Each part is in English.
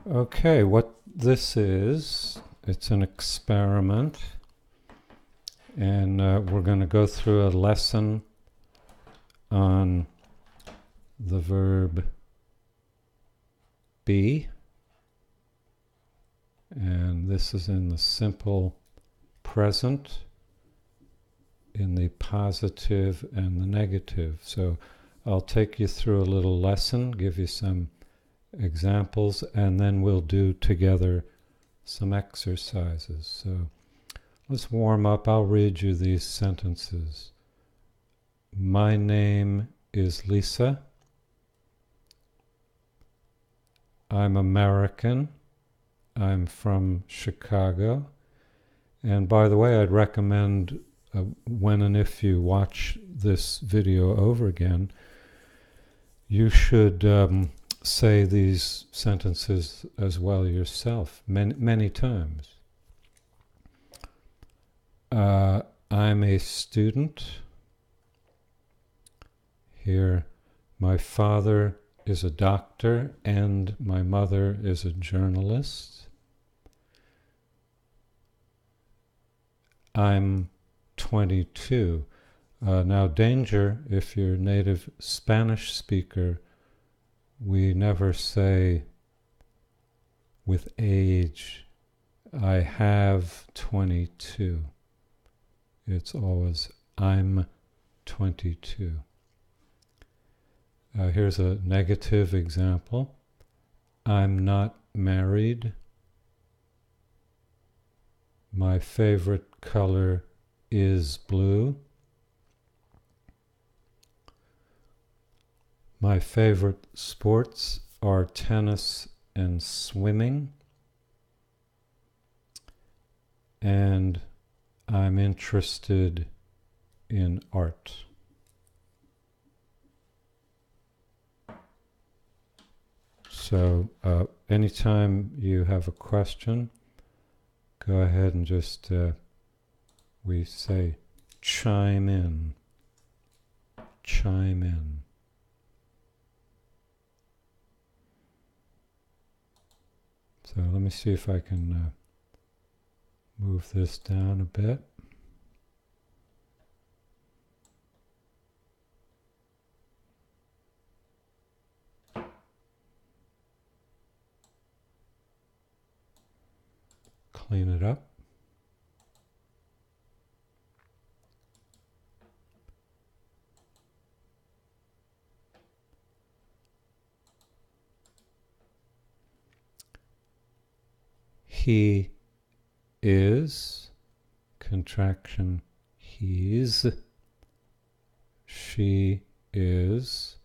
Okay, what this is, it's an experiment, and we're going to go through a lesson on the verb be, and this is in the simple present, in the positive and the negative. So I'll take you through a little lesson, give you some examples, and then we'll do together some exercises. So let's warm up. I'll read you these sentences. My name is Lisa. I'm American. I'm from Chicago. And by the way, I'd recommend when and if you watch this video over again, you should say these sentences as well yourself, many times. I'm a student. Here, my father is a doctor and my mother is a journalist. I'm 22. Now, danger, if you're a native Spanish speaker, we never say with age, I have 22. It's always, I'm 22. Here's a negative example. I'm not married. My favorite color is blue. My favorite sports are tennis and swimming. And I'm interested in art. So anytime you have a question, go ahead and just, we say, chime in. Chime in. So let me see if I can move this down a bit. Clean it up. He is, contraction, he's. She is,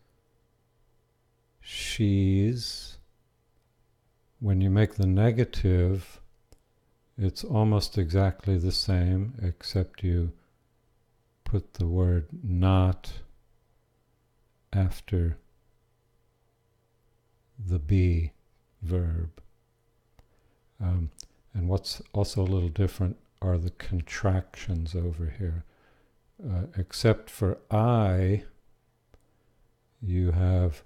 she's. When you make the negative, it's almost exactly the same, except you put the word not after the be verb. And what's also a little different are the contractions over here. Except for I, you have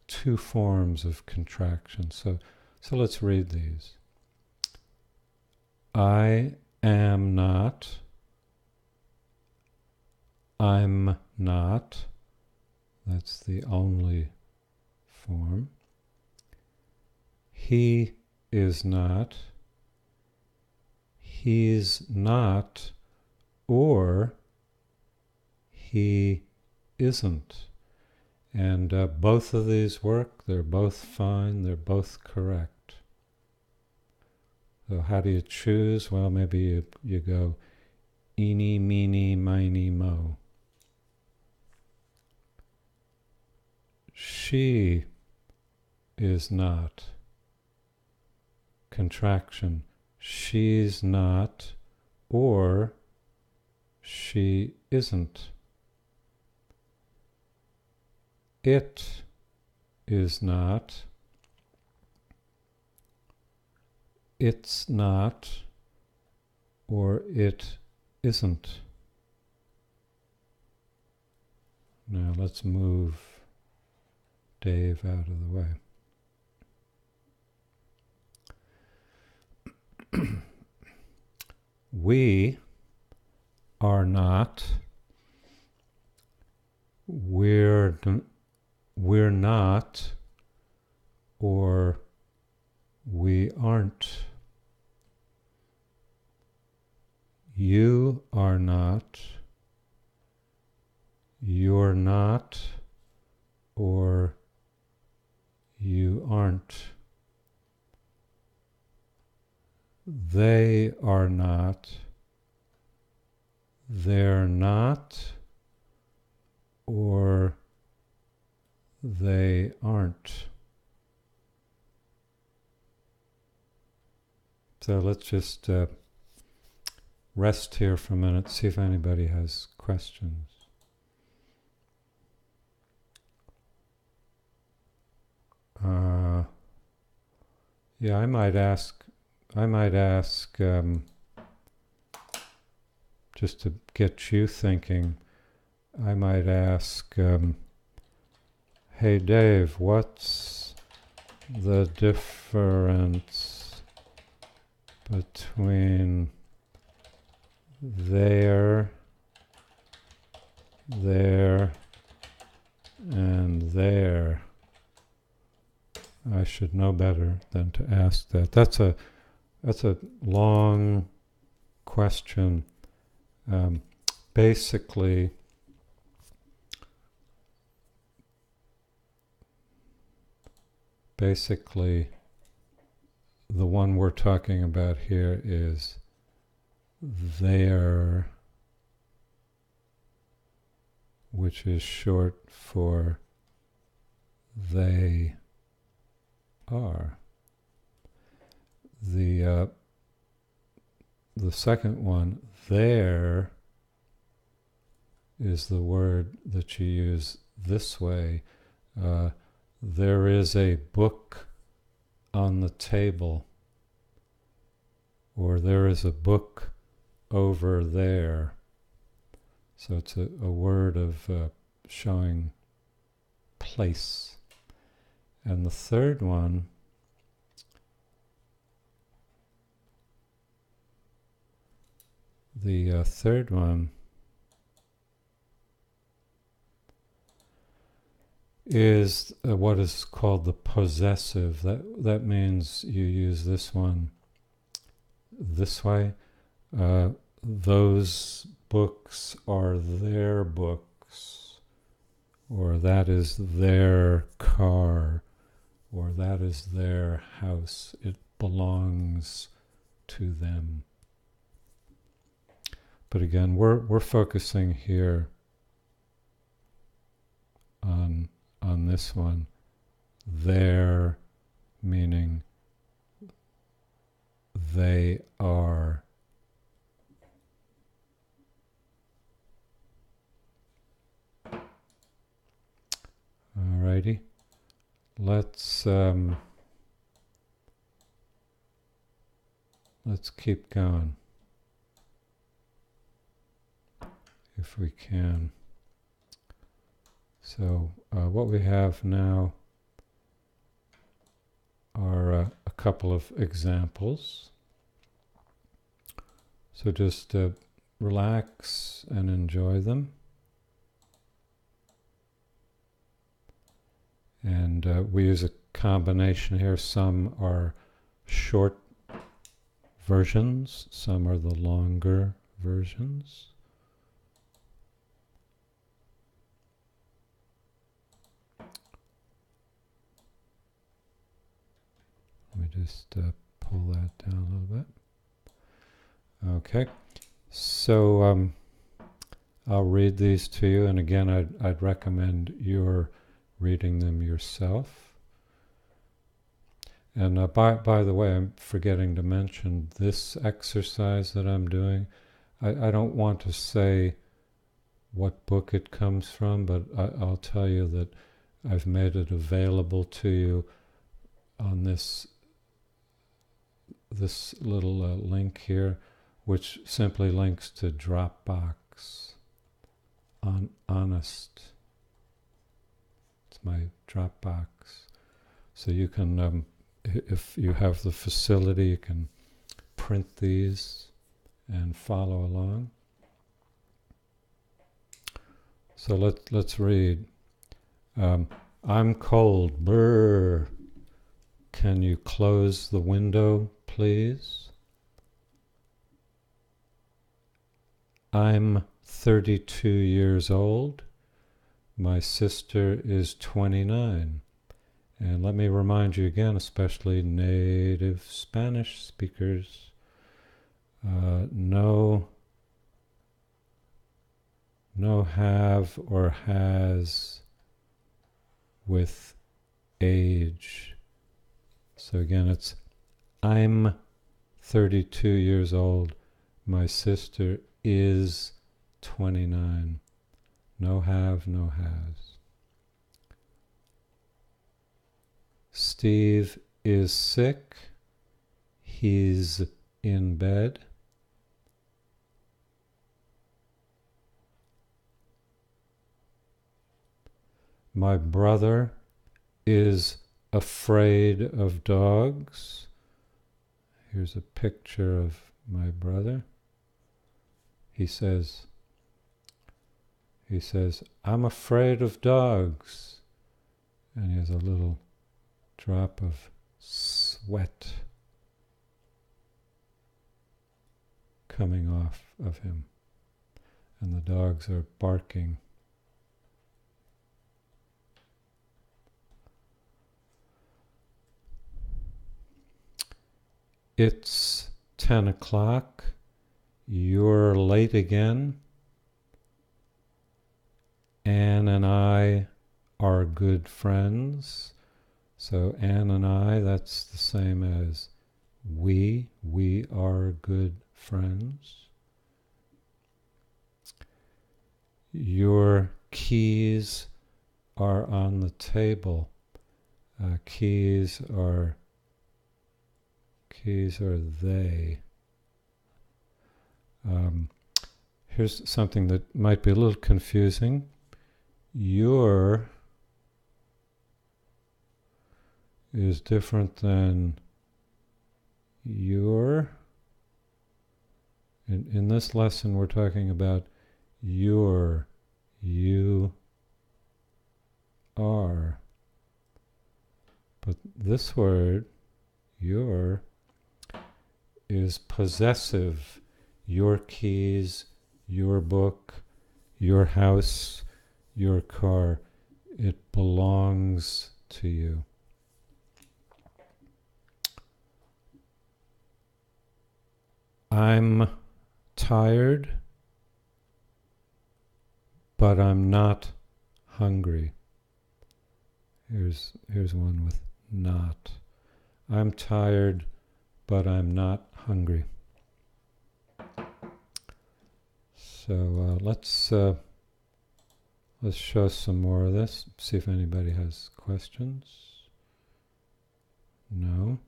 two forms of contraction. So let's read these. I am not. I'm not. That's the only form. He is not. He's not, or he isn't. And both of these work. They're both fine. They're both correct. So how do you choose? Well, maybe you go eeny, meeny, miny, mo. She is not. Contraction. She's not, or she isn't. It is not. It's not, or it isn't. Now let's move Dave out of the way. we are not, we're not, or we aren't. You are not, you're not, or you aren't. They are not, they're not, or they aren't. So let's just rest here for a minute, see if anybody has questions. Yeah, I might ask, just to get you thinking, I might ask, hey Dave, what's the difference between there, and there? I should know better than to ask that. That's a long question. Basically, the one we're talking about here is there, which is short for they are. The second one, there, is the word that you use this way. There is a book on the table, or there is a book over there. So it's a word of showing place. And the third one, is what is called the possessive. That means you use this one this way. Those books are their books, or that is their car, or that is their house. It belongs to them. But again, we're focusing here on this one. Their, meaning they are. Alrighty, let's keep going if we can. So what we have now are a couple of examples. So just relax and enjoy them. And we use a combination here. Some are short versions, some are the longer versions. Let me just pull that down a little bit. Okay, so I'll read these to you, and again I'd recommend your reading them yourself. And by the way, I'm forgetting to mention this exercise that I'm doing. I don't want to say what book it comes from, but I'll tell you that I've made it available to you on this little link here, which simply links to Dropbox. Honest. It's my Dropbox. So you can, if you have the facility, you can print these and follow along. So let's read. I'm cold. Brr. Can you close the window, please? I'm 32 years old. My sister is 29. And let me remind you again, especially native Spanish speakers, no have or has with age. So again, it's I'm 32 years old. My sister is 29. No have, no has. Steve is sick. He's in bed. My brother is afraid of dogs. Here's a picture of my brother. He says, I'm afraid of dogs. And he has a little drop of sweat coming off of him. And the dogs are barking. It's 10 o'clock. You're late again. Anne and I are good friends. So Anne and I, that's the same as we are good friends. Your keys are on the table. Keys are they. Here's something that might be a little confusing. Your is different than your. In this lesson, we're talking about your, you are. But this word, your, is possessive. Your keys, your book, your house, your car. It belongs to you. I'm tired, but I'm not hungry. Here's one with not. I'm tired, but I'm not hungry. So let's show some more of this. See if anybody has questions. No.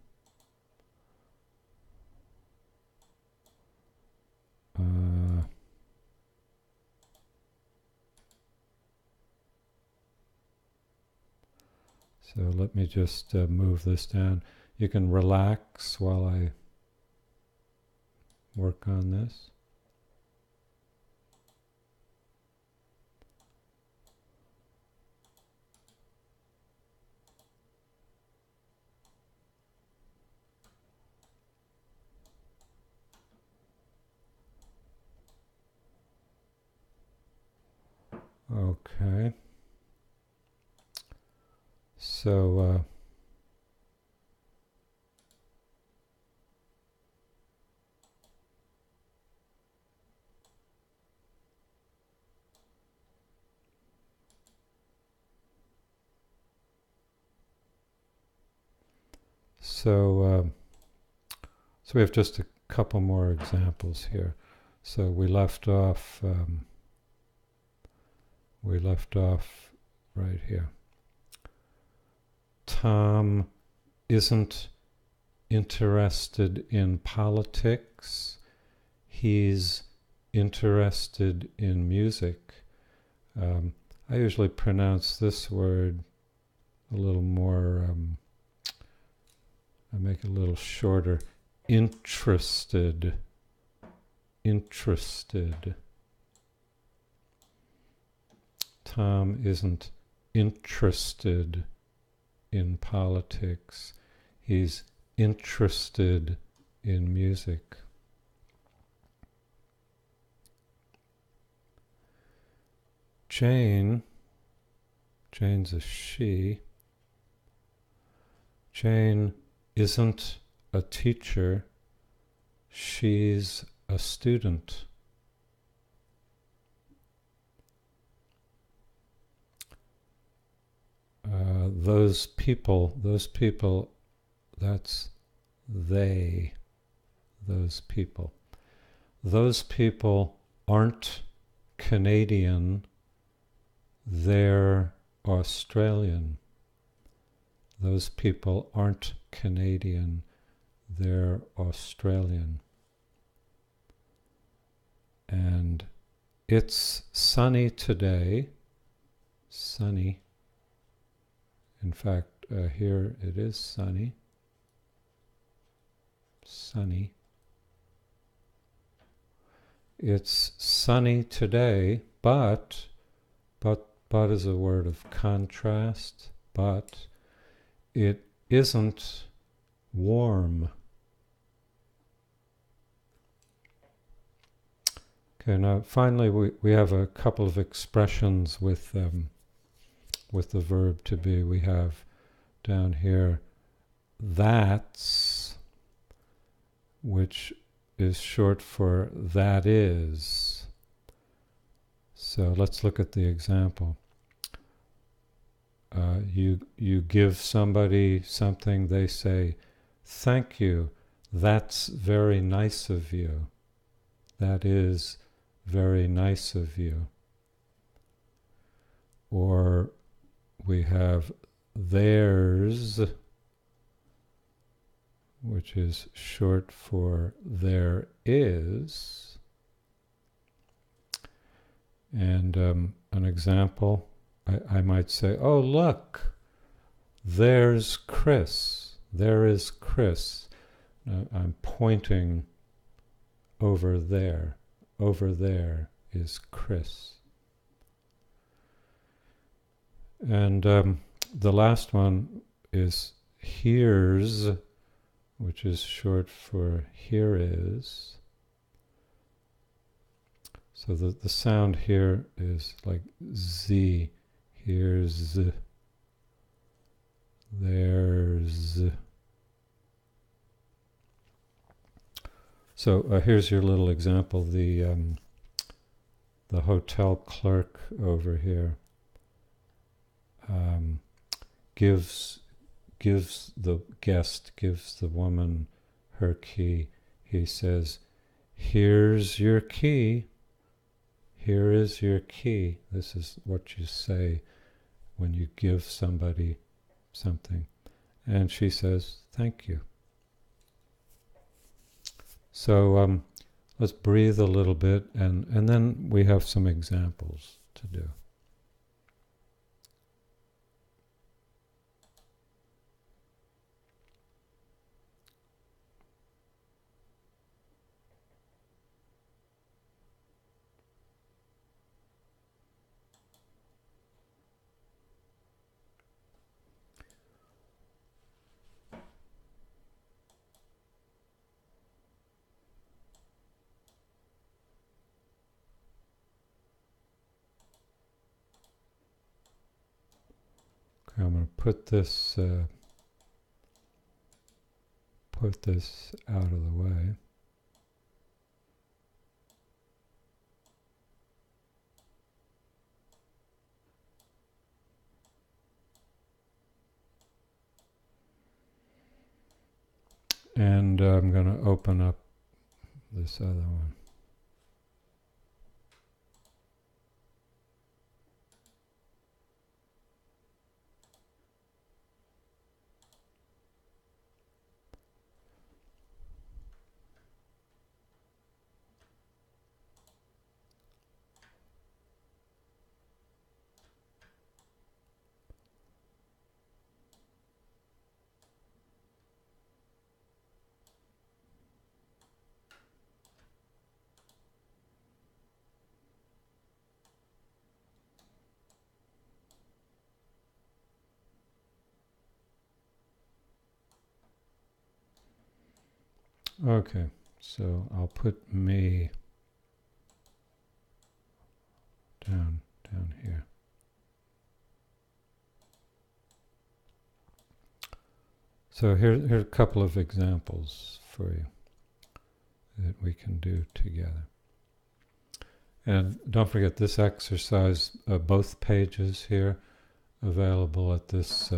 So let me just move this down. You can relax while I work on this. Okay. So we have just a couple more examples here. So we left off right here. Tom isn't interested in politics. He's interested in music. I usually pronounce this word a little more, I make it a little shorter, interested. interested. Tom isn't interested in politics. He's interested in music. Jane's a she. Jane isn't a teacher. She's a student. Those people, that's they, those people. Those people aren't Canadian, they're Australian. Those people aren't Canadian, they're Australian. And it's sunny today. Sunny. In fact, here it is sunny. Sunny. It's sunny today, but is a word of contrast, but it isn't warm. Okay, now finally we have a couple of expressions with the verb to be. We have down here that's, which is short for that is. So let's look at the example. You give somebody something, they say, "Thank you, that's very nice of you." That is very nice of you. Or we have theirs, which is short for there is. And an example, I might say, "Oh, look, there's Chris. There is Chris." I'm pointing over there. Over there is Chris. And the last one is here's, which is short for here is. So the sound here is like Z. Here's, there's. So here's your little example. The hotel clerk over here gives the guest, gives the woman her key. He says, "Here's your key. Here is your key." This is what you say when you give somebody something. And she says, "Thank you." So let's breathe a little bit, and then we have some examples to do. I'm going to put this out of the way. And I'm going to open up this other one. Okay, so I'll put me down here. So here are a couple of examples for you that we can do together. And don't forget this exercise, both pages here, available at this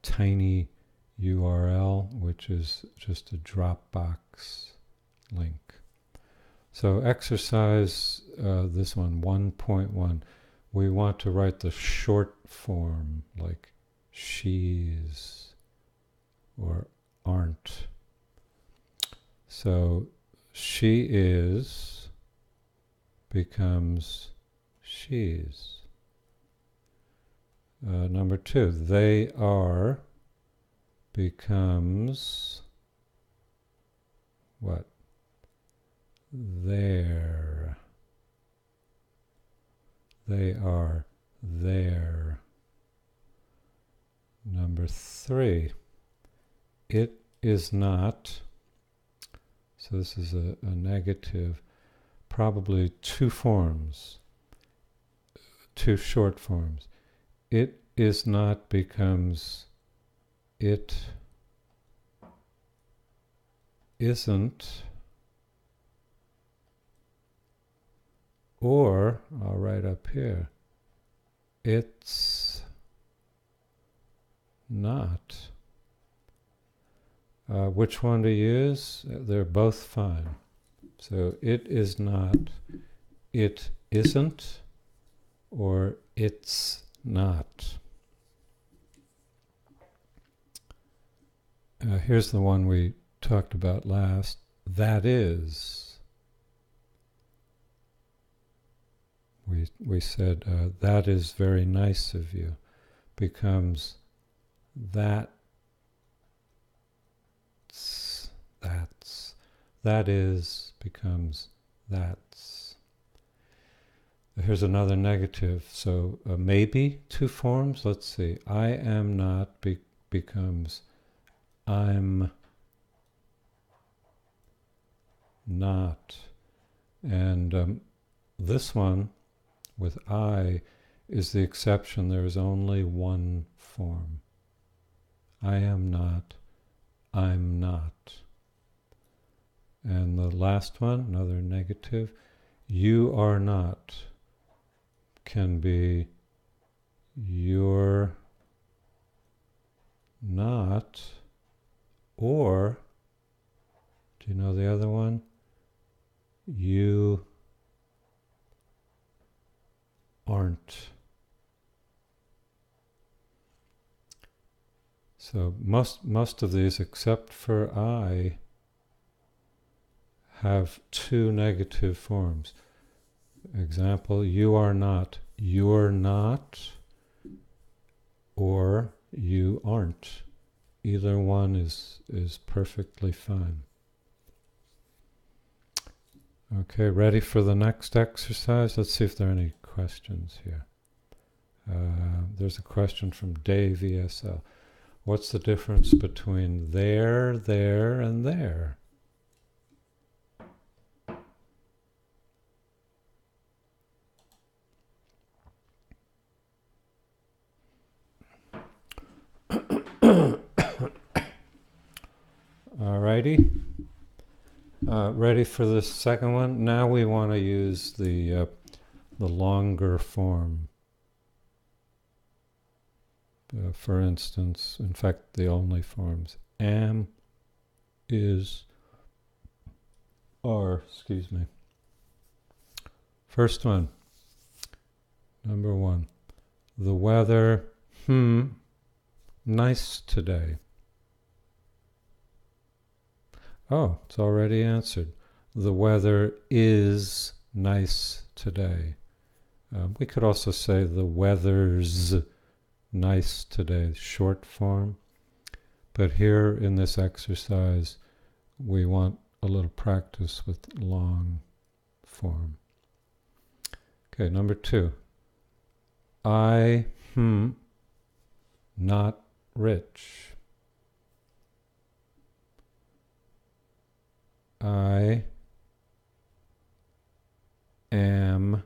tiny URL, which is just a Dropbox link. So exercise, this one, 1.1, we want to write the short form, like she's or aren't. So she is becomes she's. Number 2, they are becomes what? There. They are there. Number 3, it is not, so this is a negative, probably 2 forms, 2 short forms. It is not becomes it isn't, or I'll write up here, it's not. Which one to use? They're both fine. So it is not, it isn't, or it's not. Here's the one we talked about last. That is. We said, that is very nice of you, becomes that's. That is becomes that's. Here's another negative. So maybe 2 forms. Let's see. I am not becomes I'm not. And this one with I is the exception. There is only one form. I am not, I'm not. And the last one, another negative, you are not, can be you're not, or, do you know the other one? You aren't. So most of these, except for I, have 2 negative forms. Example, you are not, you're not, or you aren't. Either one is perfectly fine. Okay, ready for the next exercise? Let's see if there are any questions here. There's a question from Dave ESL. What's the difference between there, and there? Alrighty. Ready for the second one? Now we want to use the longer form. For instance, in fact, the only forms. Am, is, are, excuse me. First one. Number 1. The weather, nice today. Oh, it's already answered. The weather is nice today. We could also say the weather's nice today, short form. But here in this exercise, we want a little practice with long form. Okay, number 2. I, not rich. I am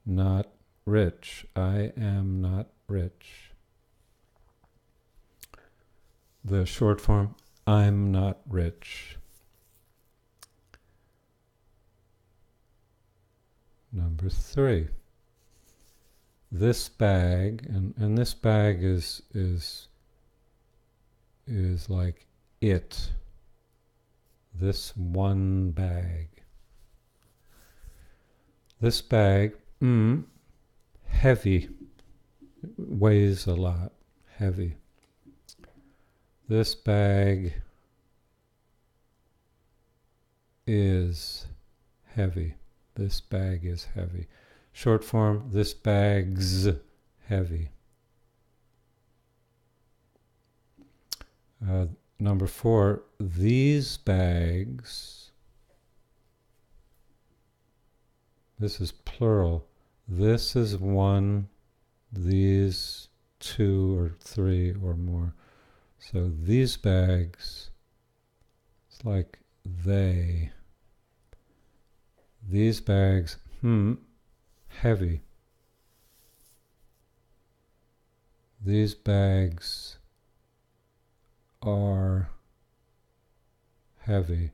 not rich. I am not rich. The short form, I'm not rich. Number 3. This bag, and this bag is like it. This one bag. This bag, heavy, weighs a lot, heavy. This bag is heavy. This bag is heavy. Short form, this bag's heavy. Number 4, these bags, this is plural. This is one, these 2 or 3 or more. So these bags, it's like they. These bags, heavy. These bags are heavy.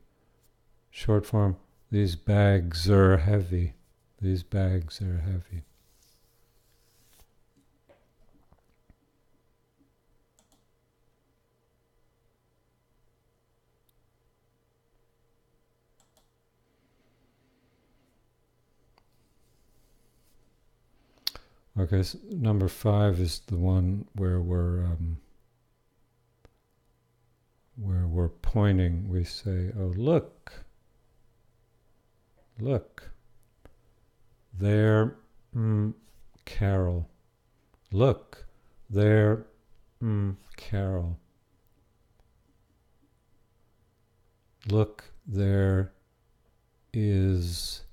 Short form, these bags are heavy. These bags are heavy. Okay, so number 5 is the one where we're pointing. We say, "Oh, look, look, there, Carol. Look, there, Carol. Look, there is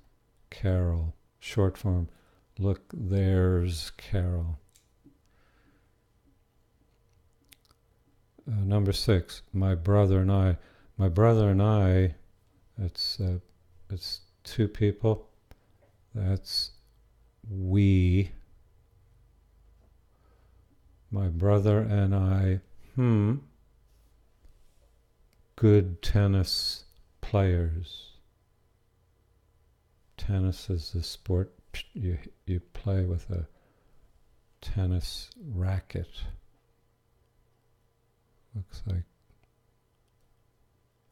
Carol." Short form. Look, there's Carol. Number 6, my brother and I. My brother and I, it's 2 people. That's we. My brother and I, good tennis players. Tennis is a sport. You play with a tennis racket.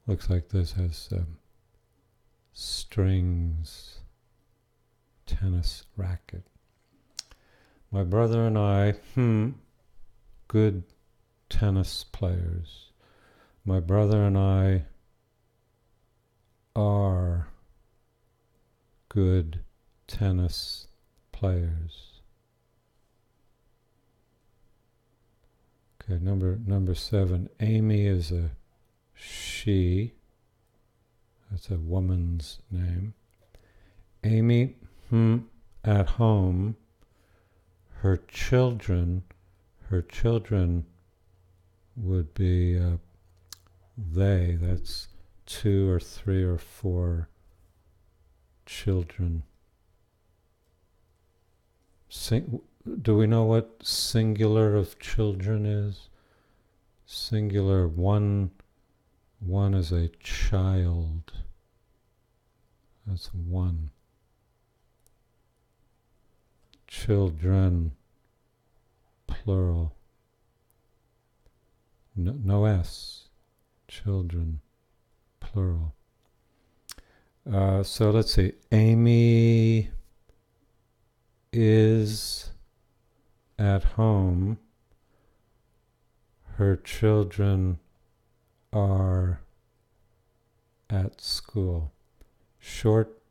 Looks like this has strings. Tennis racket. My brother and I, good tennis players. My brother and I are good tennis players. Okay, number 7. Amy is a she. That's a woman's name. Amy, at home. Her children would be they. That's 2 or 3 or 4 children. Do we know what singular of children is? Singular, one is a child. That's 1. Children, plural. No S. Children, plural. So let's see. Amy is at home. Her children are at school. Short,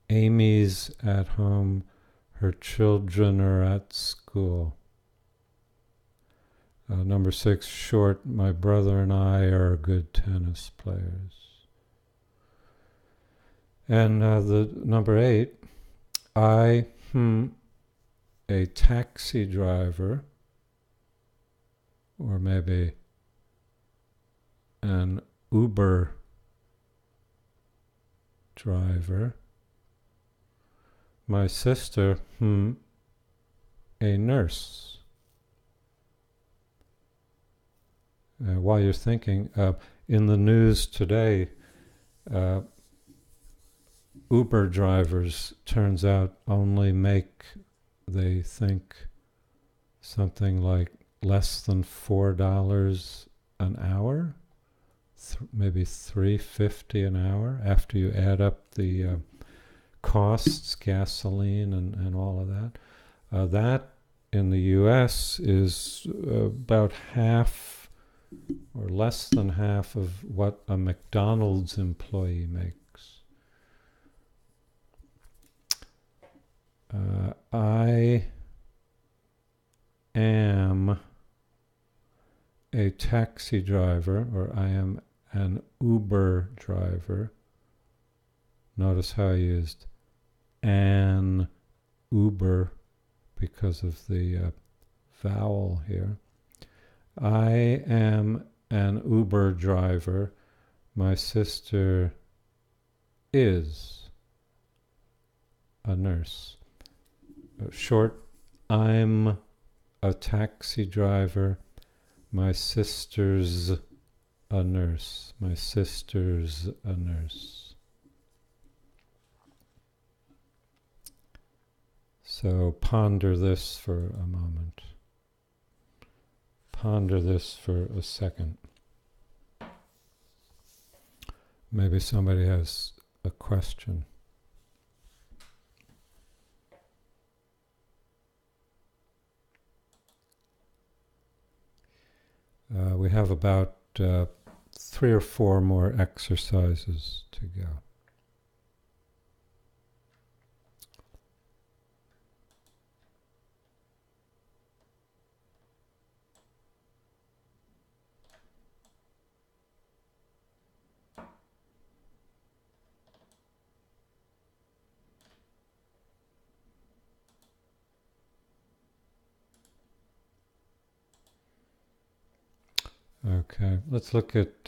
Amy's at home. Her children are at school. Number 6, short, my brother and I are good tennis players. And the number 8, I, a taxi driver, or maybe an Uber driver. My sister, a nurse. While you're thinking, in the news today, Uber drivers, turns out, only make, they think, something like less than $4 an hour, maybe $3.50 an hour, after you add up the costs, gasoline and all of that. That in the US is about half or less than half of what a McDonald's employee makes. I am a taxi driver, or I am an Uber driver. Notice how I used an Uber because of the vowel here. I am an Uber driver. My sister is a nurse. Short, I'm a taxi driver. My sister's a nurse. My sister's a nurse. So ponder this for a moment. Ponder this for a second. Maybe somebody has a question. We have about 3 or 4 more exercises to go. Okay, let's look at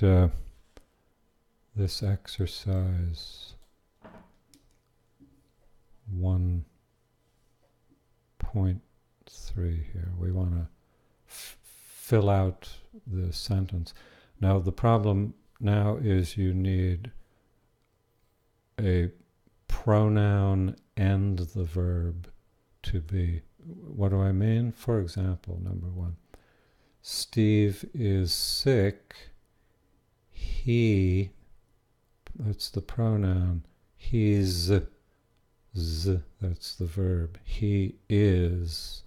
this exercise 1.3 here. We want to fill out the sentence. Now the problem now is you need a pronoun and the verb to be. What do I mean? For example, number 1. Steve is sick. He, that's the pronoun. He's, that's the verb. He is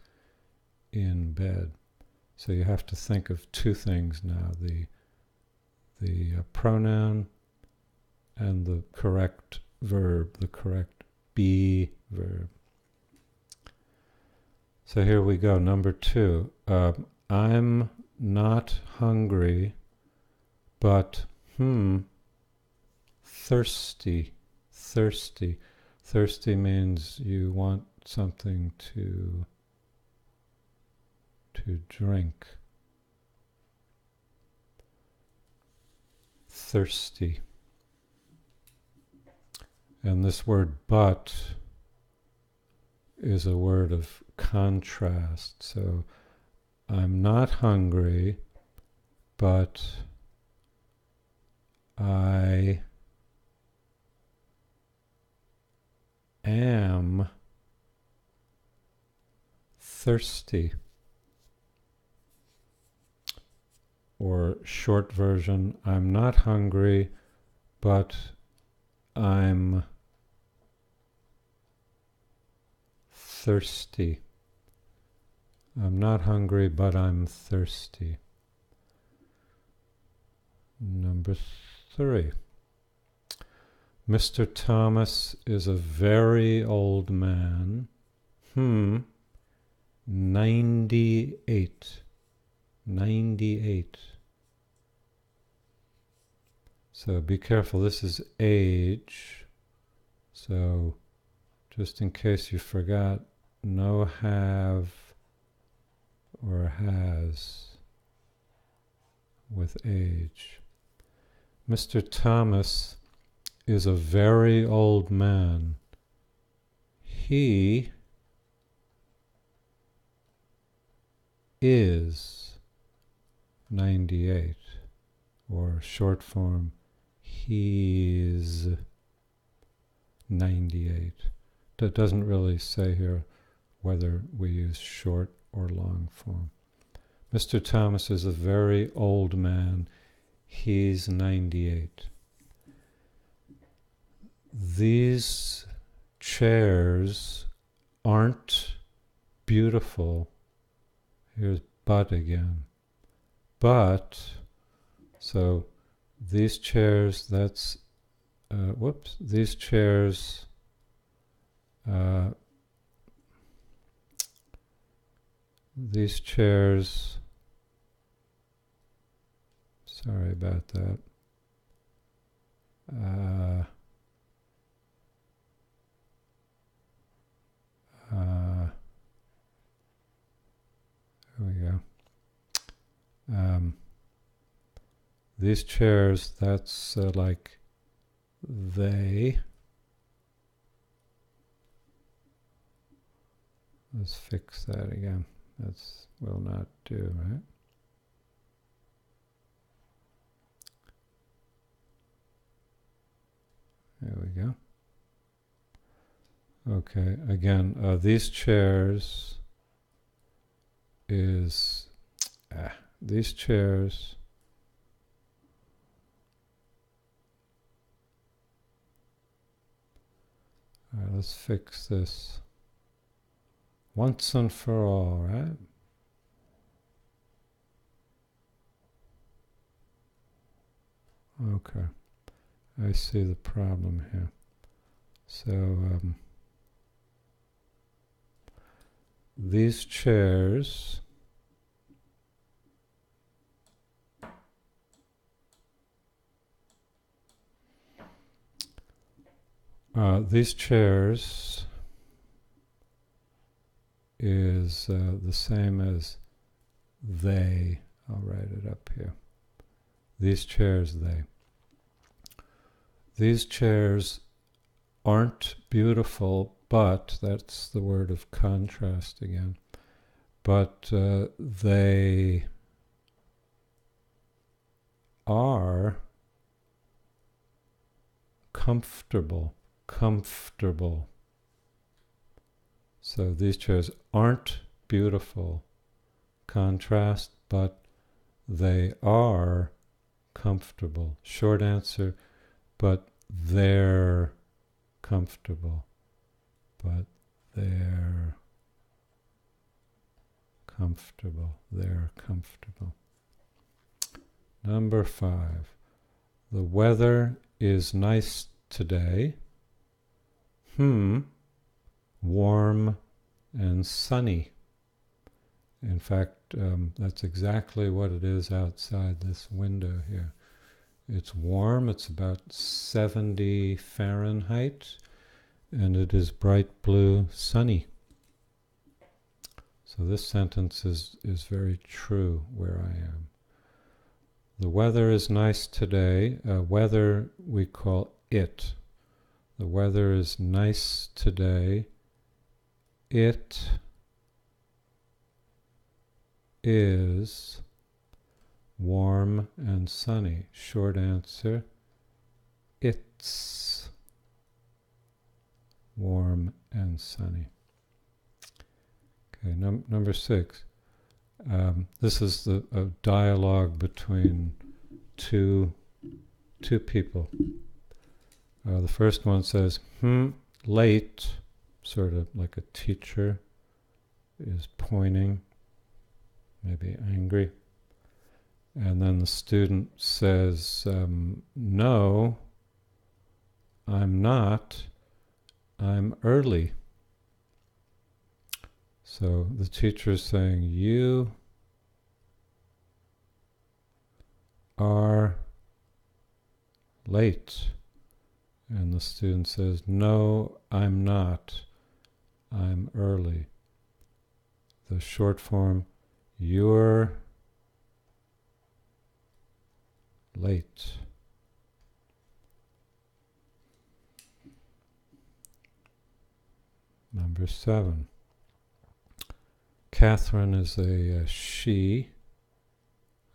in bed. So you have to think of 2 things now, the pronoun and the correct verb, the correct be verb. So here we go, number 2. I'm not hungry, but thirsty. Thirsty. Thirsty means you want something to drink. Thirsty. And this word but is a word of contrast. So I'm not hungry, but I am thirsty. Or short version, I'm not hungry, but I'm thirsty. I'm not hungry, but I'm thirsty. Number 3. Mr. Thomas is a very old man. 98. 98. So be careful, this is age. So just in case you forgot, no have or has with age. Mr. Thomas is a very old man. He is 98, or short form, he's 98. That doesn't really say here whether we use short or long form. Mr. Thomas is a very old man. He's 98. These chairs aren't beautiful. Here's but again. But, so these chairs, that's, these chairs, sorry about that. There we go. These chairs, that's like they. Let's fix that again. That's will not do, right? There we go. Okay, again, these chairs is, these chairs all right, let's fix this once and for all, right? Okay, I see the problem here. So these chairs is the same as they. I'll write it up here. These chairs, they. These chairs aren't beautiful, but, that's the word of contrast again, but they are comfortable. So these chairs aren't beautiful, contrast, but they are comfortable. Short answer, but they're comfortable. But they're comfortable. They're comfortable. Number 5. The weather is nice today. Warm and sunny. In fact, that's exactly what it is outside this window here. It's warm, it's about 70 Fahrenheit, and it is bright blue, sunny. So this sentence is very true where I am. The weather is nice today. Weather we call it. The weather is nice today. It is warm and sunny. Short answer, it's warm and sunny. Okay, number 6. This is a dialogue between two people. The first one says, late, sort of like a teacher is pointing, maybe angry. And then the student says, no, I'm not, I'm early. So the teacher is saying, you are late. And the student says, no, I'm not, I'm early. The short form, you're late. Number 7. Catherine is a she.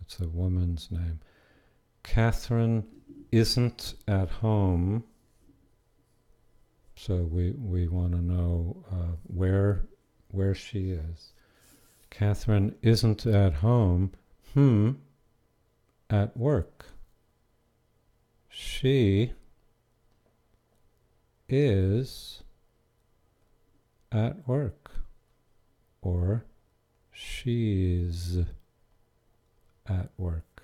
It's a woman's name. Catherine isn't at home. So we want to know where she is. Catherine isn't at home. At work. She is at work. Or she's at work.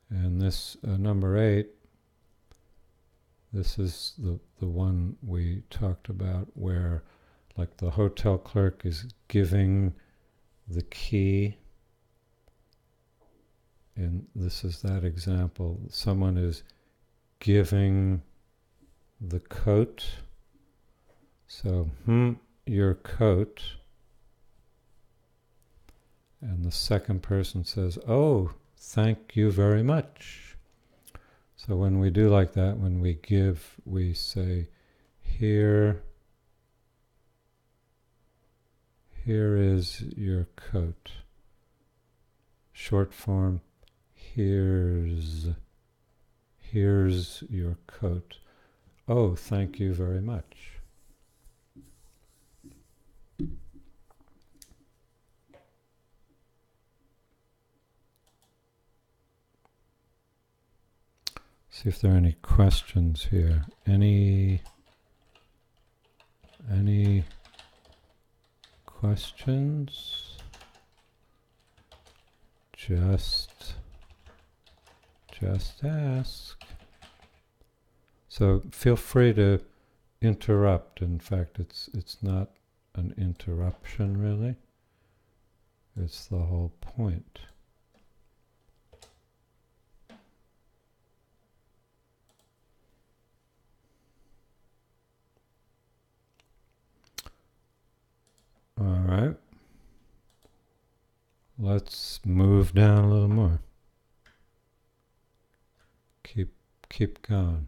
And this number 8, this is the one we talked about where like the hotel clerk is giving the key. And this is that example. Someone is giving the coat. So, your coat. And the second person says, oh, thank you very much. So when we do like that, when we give, we say, here is your coat. Short form, here's your coat. Oh, thank you very much. See if there are any questions here. Any questions? Just ask. So feel free to interrupt. In fact, it's not an interruption really. It's the whole point. All right. Let's move down a little more. Keep going.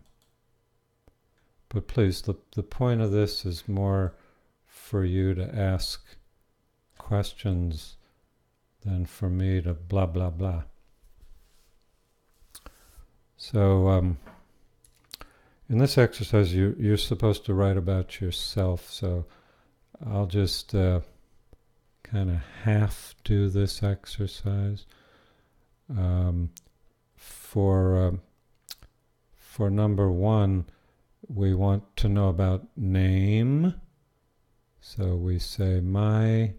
But please, the point of this is more for you to ask questions than for me to blah, blah, blah. So, in this exercise, you're supposed to write about yourself, so I'll just kind of half do this exercise. For number 1, we want to know about name. So we say, my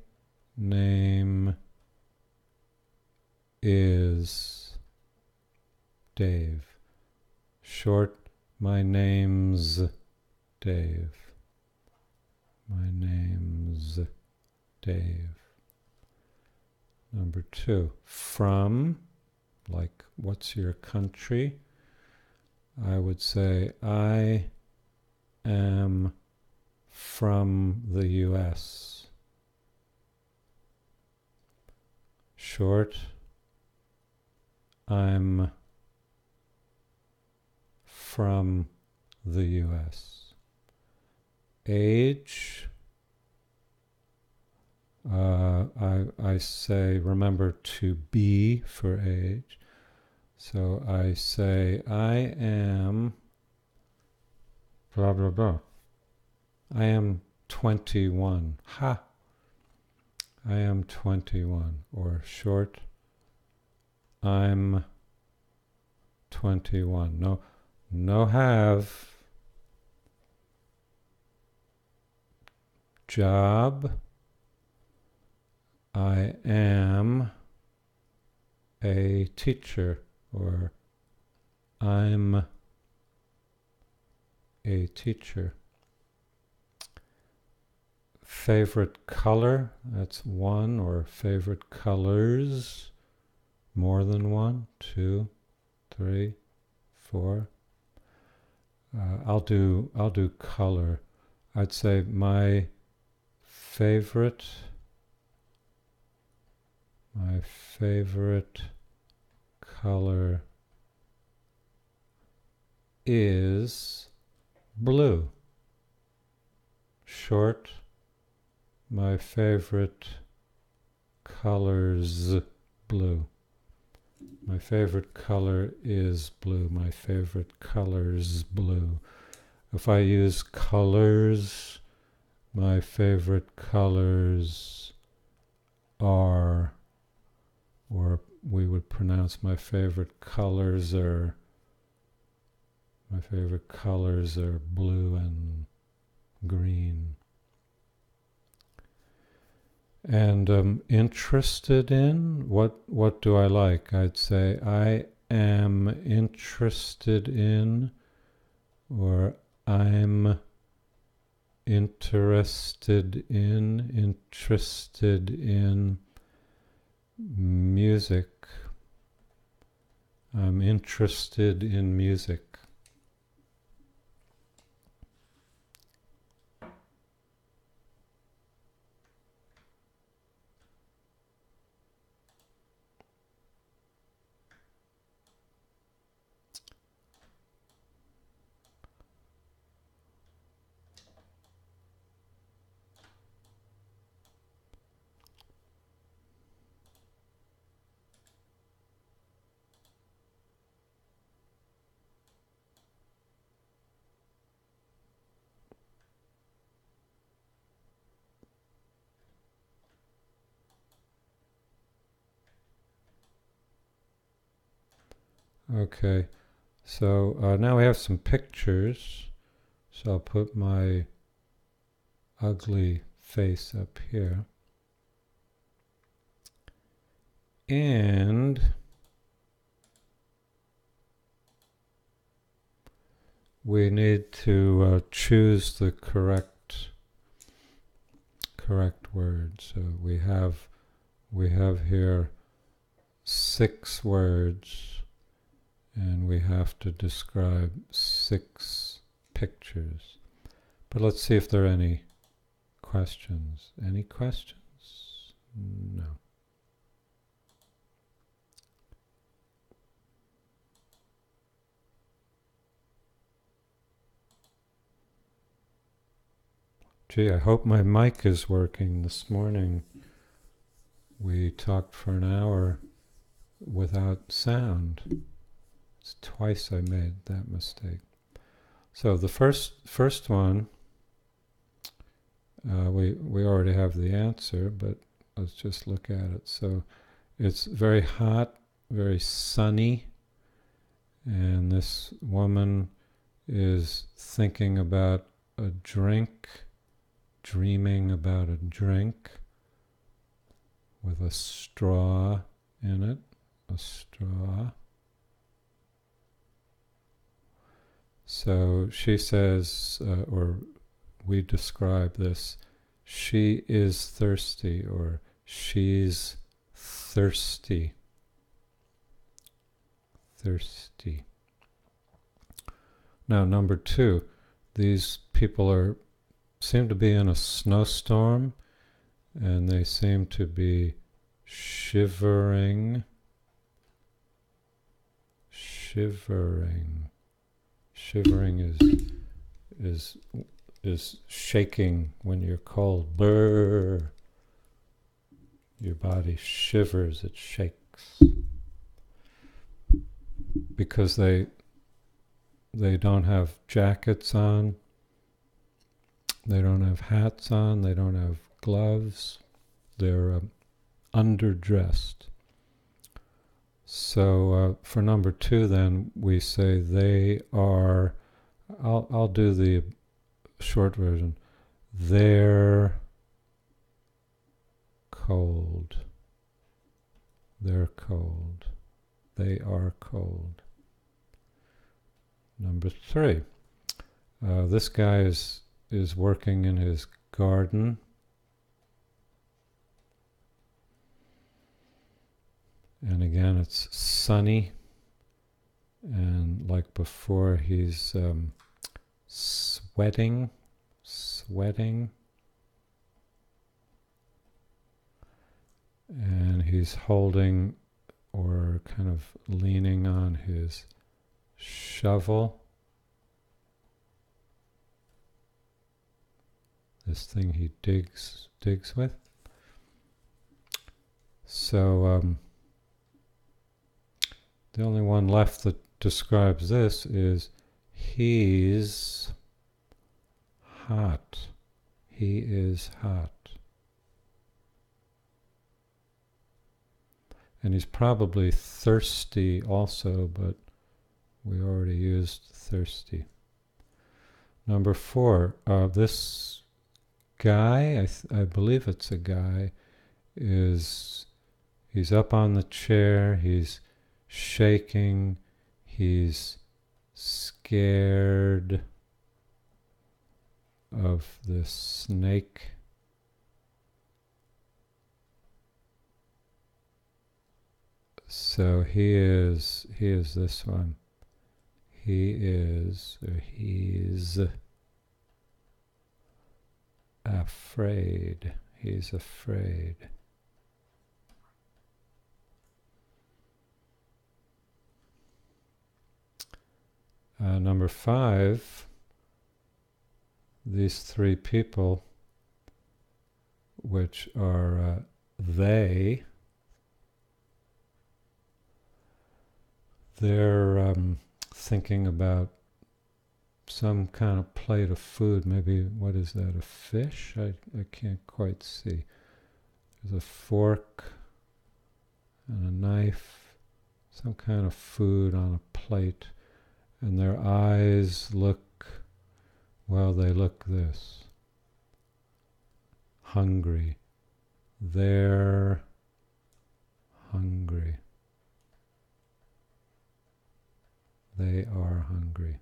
name is Dave. Short, my name's Dave. My name's Dave. Number 2, from, like, what's your country? I would say, I am from the US. Short, I'm from the US. Age, I say, remember to be for age. So I say, I am blah, blah, blah. I am 21. Ha! I am 21. Or short, I'm 21. No have. Job, I am a teacher, or I'm a teacher. Favorite color, that's 1, or favorite colors, more than 1, 2, 3, 4. I'll do color. I'd say my favorite color is blue. Short, my favorite color's blue. My favorite color is blue. My favorite color's blue. If I use colors, my favorite colors are, or we would pronounce my favorite colors are blue and green. And interested in, what do I like? I'd say I am interested in, or I'm interested in music. I'm interested in music. Okay, so now we have some pictures. So I'll put my ugly face up here. And we need to choose the correct word. So we have here 6 words. And we have to describe 6 pictures. But let's see if there are any questions. Any questions? No. Gee, I hope my mic is working. This morning we talked for an hour without sound. It's twice I made that mistake. So the first one, we already have the answer, but let's just look at it. So it's very hot, very sunny, and this woman is thinking about a drink, dreaming about a drink with a straw in it, a straw. So she says, or we describe this, she is thirsty, or she's thirsty. Thirsty. Now, number 2, these people seem to be in a snowstorm, and they seem to be shivering. Shivering. Shivering is shaking when you're cold. Brr. Your body shivers, it shakes. Because they don't have jackets on, they don't have hats on, they don't have gloves, they're underdressed. So for number 2 then, we say they are, I'll do the short version, they're cold. They're cold. They are cold. Number 3, this guy is working in his garden. And again, it's sunny, and like before, he's sweating, and he's holding or kind of leaning on his shovel, this thing he digs with. So the only one left that describes this is he's hot. He is hot. And he's probably thirsty also, but we already used thirsty. Number 4, this guy, I believe it's a guy, he's up on the chair, he's shaking, he's scared of this snake. So he's this one. He's afraid. He's afraid. Number 5, these 3 people, which are they're thinking about some kind of plate of food. Maybe, what is that, a fish? I can't quite see. There's a fork and a knife, some kind of food on a plate. And their eyes look, well, they look this. Hungry. They're hungry. They are hungry.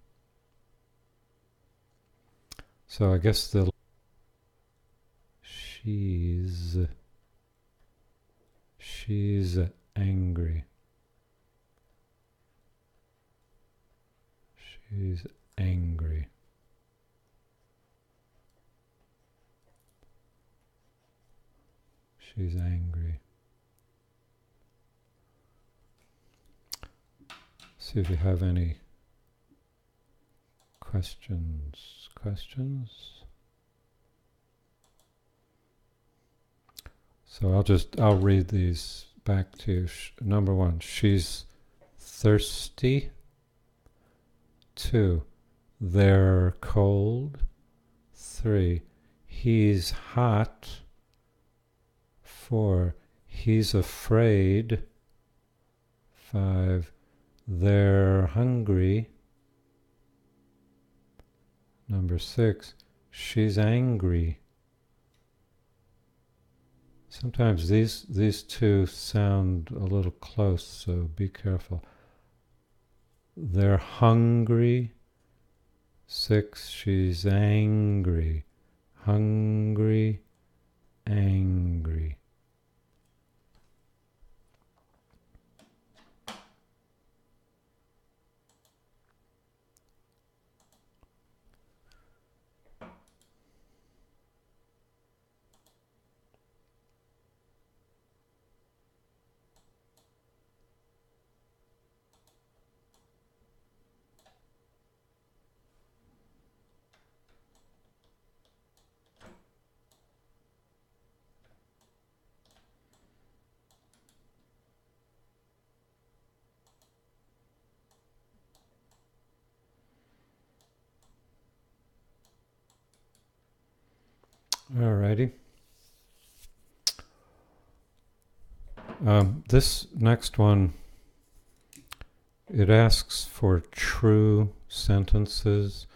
So I guess she's angry. She's angry. She's angry. See if you have any questions. So I'll read these back to you. Number 1, she's thirsty. 2, they're cold. 3, he's hot. 4, he's afraid. 5, they're hungry. Number 6, she's angry. Sometimes these 2 sound a little close, so be careful. They're hungry. 6, she's angry. Hungry, angry. Alrighty. This next one, it asks for true sentences.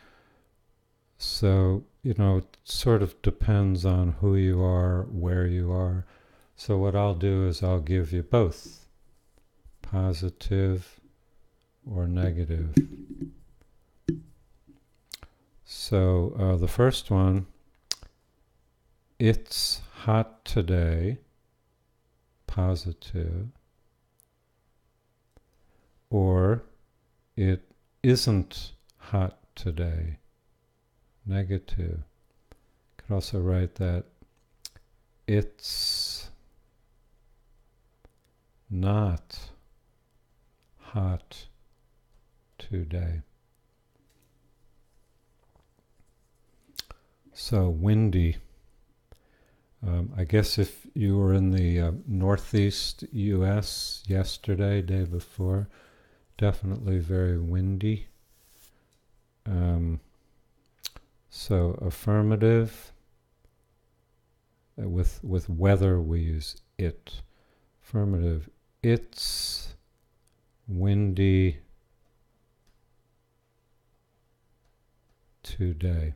So, it sort of depends on who you are, where you are. So what I'll do is I'll give you both, positive or negative. So the first one, it's hot today, positive, or it isn't hot today, negative. You could also write that it's not hot today. So windy. I guess if you were in the northeast US yesterday, day before, definitely very windy. So affirmative. With weather we use it. Affirmative. It's windy today.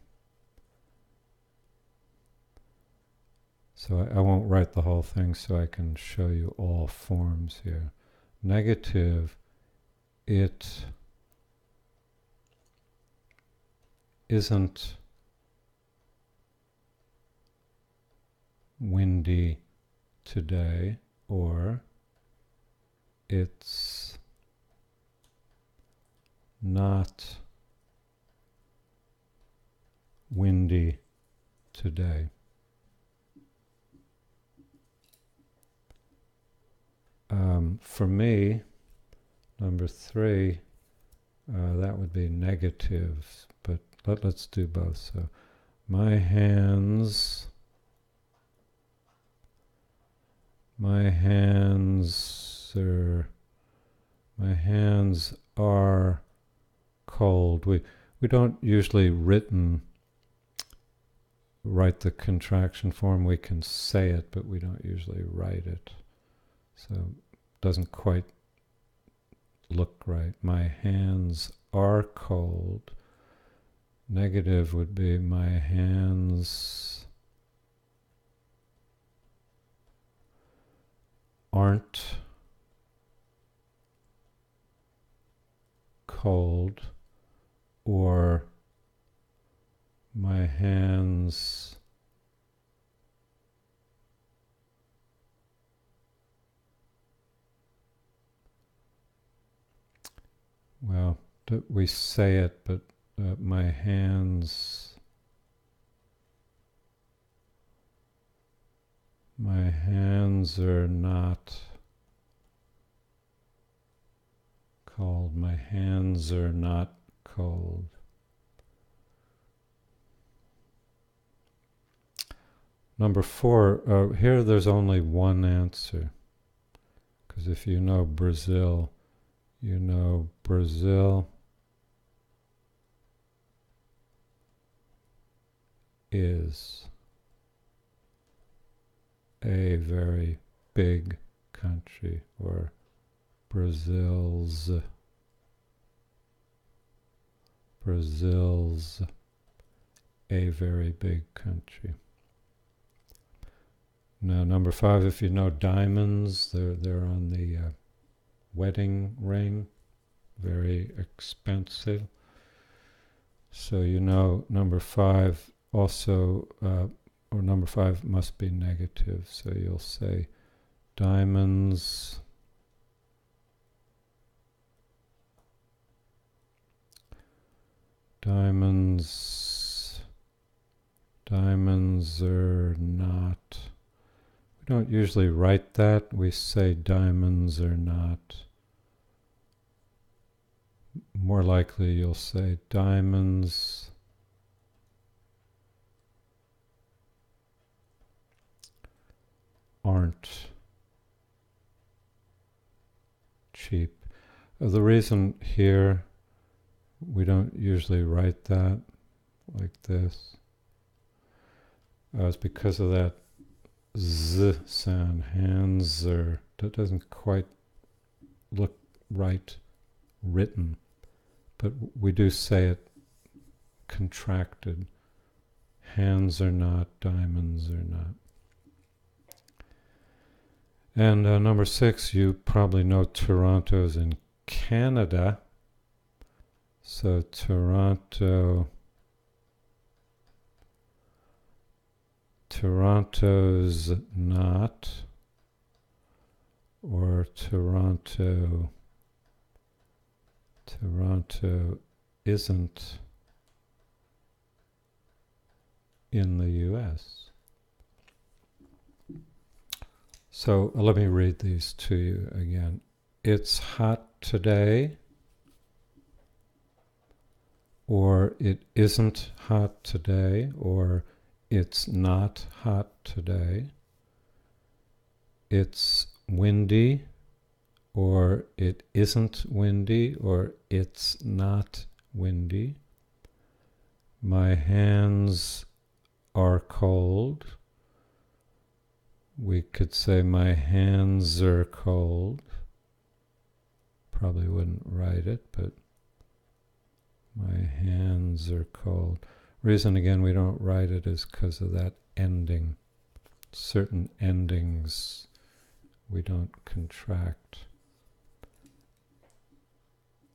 So I won't write the whole thing so I can show you all forms here. Negative. It isn't windy today, or it's not windy today. For me, number 3, that would be negatives, but let's do both. So, my hands are cold. We don't usually write the contraction form. We can say it, but we don't usually write it. So it doesn't quite look right. My hands are cold. Negative would be my hands aren't cold, or my hands we say it, but my hands are not cold. My hands are not cold. Number 4, here there's only one answer. Because if you know Brazil, you know Brazil is a very big country, or Brazil's a very big country. Now, number 5, if you know diamonds, they're on the wedding ring, very expensive. So you know number 5 also, or number 5 must be negative. So you'll say diamonds are not. We don't usually write that. We say diamonds are not. More likely you'll say diamonds aren't cheap. The reason here we don't usually write that like this is because of that z sound. Hands are, that doesn't quite look right written, but we do say it contracted. Hands are not, diamonds are not. And number 6, you probably know Toronto's in Canada. So Toronto's not, or Toronto isn't in the US. So let me read these to you again. It's hot today, or it isn't hot today, or it's not hot today. It's windy, or it isn't windy, or it's not windy. My hands are cold. We could say my hands are cold. Probably wouldn't write it, but my hands are cold. Reason again we don't write it is because of that ending. Certain endings we don't contract.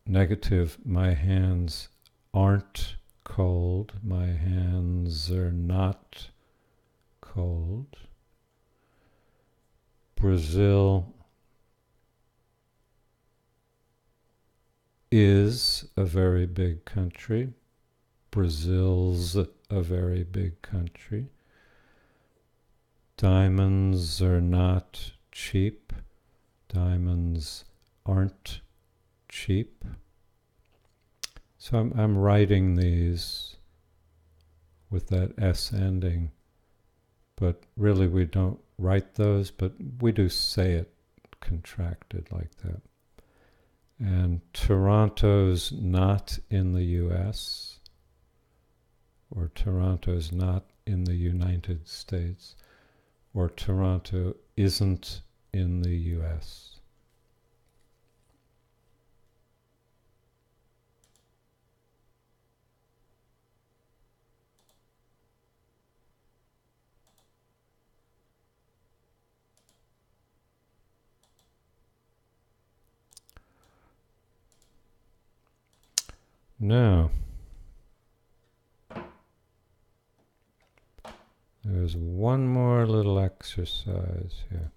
Negative, my hands aren't cold. My hands are not cold. Brazil is a very big country. Brazil's a very big country. Diamonds are not cheap. Diamonds aren't cheap. So I'm writing these with that S ending, but really we don't write those, but we do say it contracted like that. And Toronto's not in the US, or Toronto's not in the United States, or Toronto isn't in the US. Now, there's one more little exercise here.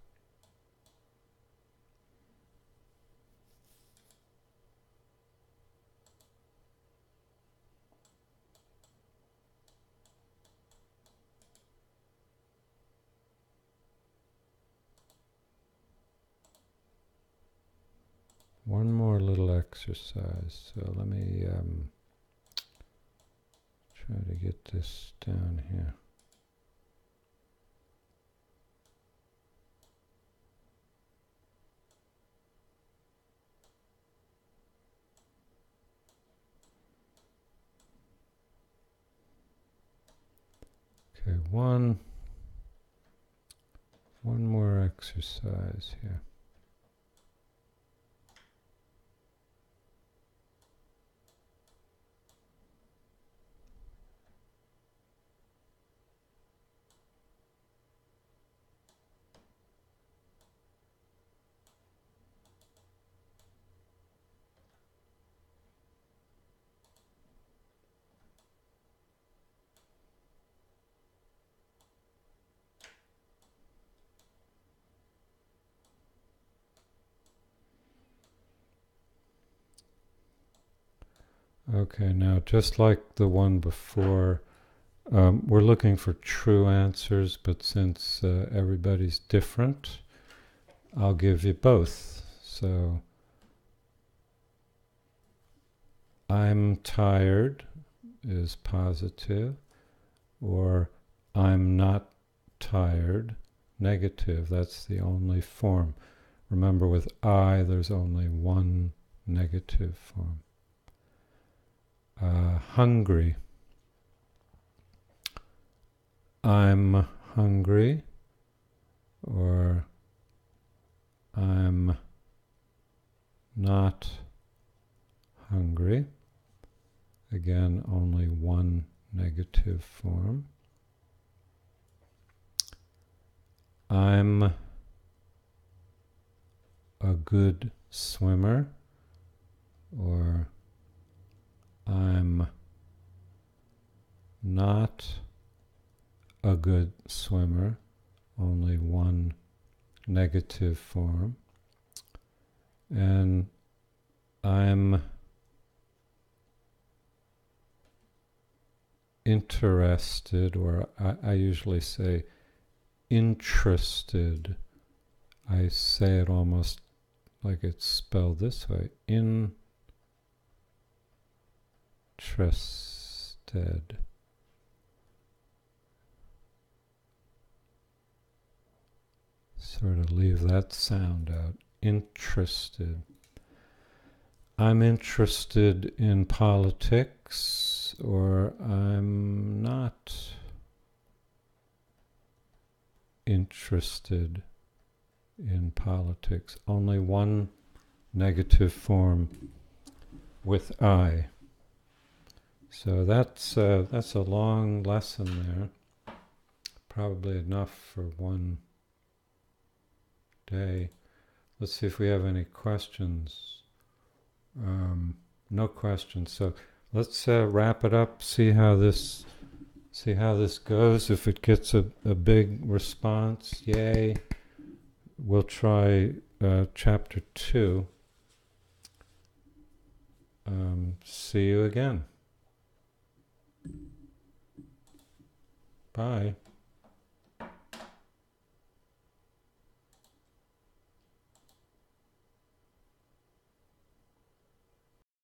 One more little exercise. So let me try to get this down here. Okay, one more exercise here. Okay, now just like the one before, we're looking for true answers, but since everybody's different, I'll give you both. So, I'm tired is positive, or I'm not tired, negative. That's the only form. Remember, with I, there's only one negative form. Hungry. I'm hungry, or I'm not hungry. Again, only one negative form. I'm a good swimmer, or I'm not a good swimmer, only one negative form. And I'm interested, or I usually say interested. I say it almost like it's spelled this way, interested. Sort of leave that sound out. Interested. I'm interested in politics, or I'm not interested in politics. Only one negative form with I. So that's a long lesson there. Probably enough for one day. Let's see if we have any questions. No questions. So let's wrap it up. See how this goes. If it gets a big response, yay. We'll try chapter 2. See you again. Bye.